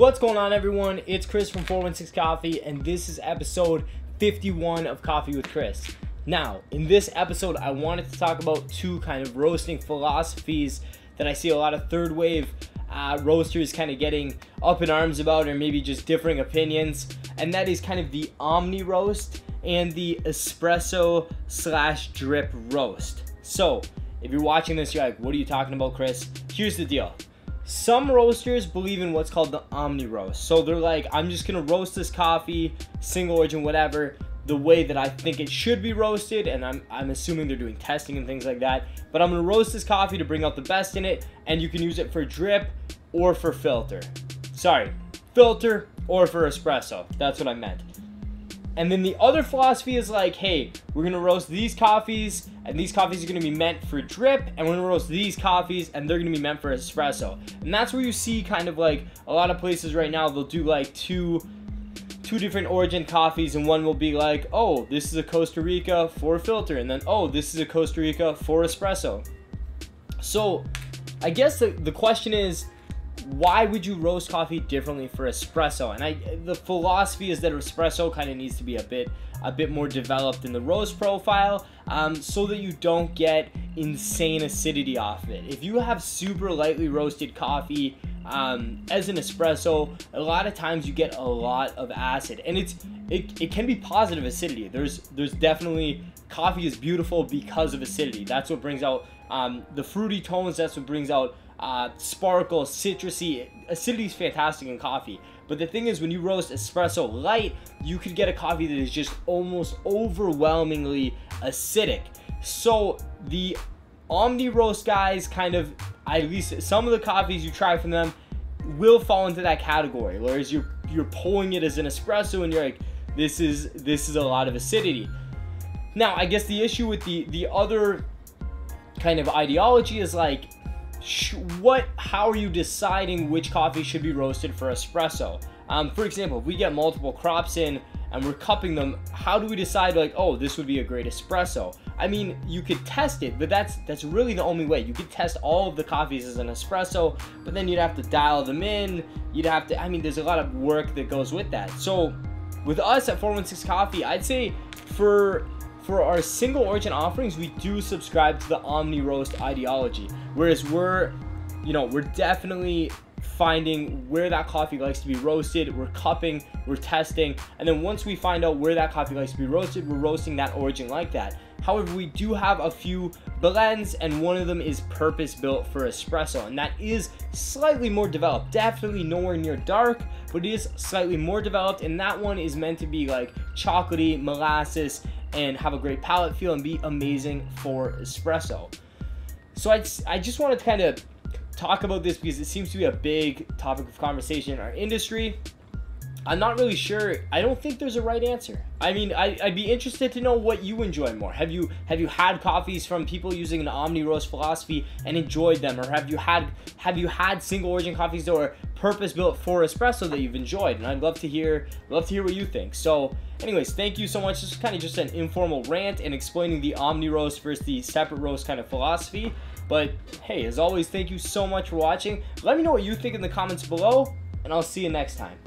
What's going on, everyone? It's Chris from 416 Coffee, and this is episode 51 of Coffee with Chris. Now, in this episode, I wanted to talk about two kind of roasting philosophies that I see a lot of third wave roasters kind of getting up in arms about, or maybe just differing opinions, and that is kind of the Omni roast and the espresso / drip roast. So, if you're watching this, you're like, what are you talking about, Chris? Here's the deal. Some roasters believe in what's called the Omni roast. So they're like, I'm just gonna roast this coffee, single origin, whatever, the way that I think it should be roasted, and I'm assuming they're doing testing and things like that. But I'm gonna roast this coffee to bring out the best in it, and you can use it for drip or for filter. Sorry, filter or for espresso. That's what I meant. And then the other philosophy is like, hey, we're gonna roast these coffees, and these coffees are gonna be meant for drip, and we're gonna roast these coffees, and they're gonna be meant for espresso. And that's where you see kind of like a lot of places right now, they'll do like two different origin coffees, and one will be like, oh, this is a Costa Rica for filter, and then, oh, this is a Costa Rica for espresso. So I guess the question is, why would you roast coffee differently for espresso? And the philosophy is that espresso kind of needs to be a bit more developed in the roast profile, so that you don't get insane acidity off of it. If you have super lightly roasted coffee as an espresso, a lot of times you get a lot of acid, and it can be positive acidity. There's definitely, coffee is beautiful because of acidity. That's what brings out the fruity tones. That's what brings out sparkle, citrusy. Acidity is fantastic in coffee, but the thing is, when you roast espresso light, you could get a coffee that is just almost overwhelmingly acidic. So the Omni roast guys, kind of, at least some of the coffees you try from them, will fall into that category, whereas you're pulling it as an espresso and you're like, this is a lot of acidity. Now, I guess the issue with the other kind of ideology is like, how are you deciding which coffee should be roasted for espresso? For example, if we get multiple crops in and we're cupping them, how do we decide, like, oh, this would be a great espresso? I mean, you could test it, but that's really the only way. You could test all of the coffees as an espresso, but then you'd have to dial them in. You'd have to, I mean, there's a lot of work that goes with that. So with us at 416 Coffee, I'd say for our single origin offerings, we do subscribe to the Omni roast ideology, whereas we're definitely finding where that coffee likes to be roasted. We're cupping, we're testing, and then once we find out where that coffee likes to be roasted, we're roasting that origin like that. However, we do have a few blends, and one of them is purpose built for espresso, and that is slightly more developed. Definitely nowhere near dark, but it is slightly more developed, and that one is meant to be like chocolatey, molasses, and have a great palate feel and be amazing for espresso. So I just wanted to kind of talk about this because it seems to be a big topic of conversation in our industry. I'm not really sure. I don't think there's a right answer. I mean, I'd be interested to know what you enjoy more. Have you had coffees from people using an Omni roast philosophy and enjoyed them, or have you had single origin coffees that were purpose built for espresso that you've enjoyed? And I'd love to hear what you think. So anyways, thank you so much. This is kind of just an informal rant and explaining the Omni roast versus the separate roast kind of philosophy. But hey, as always, thank you so much for watching. Let me know what you think in the comments below, and I'll see you next time.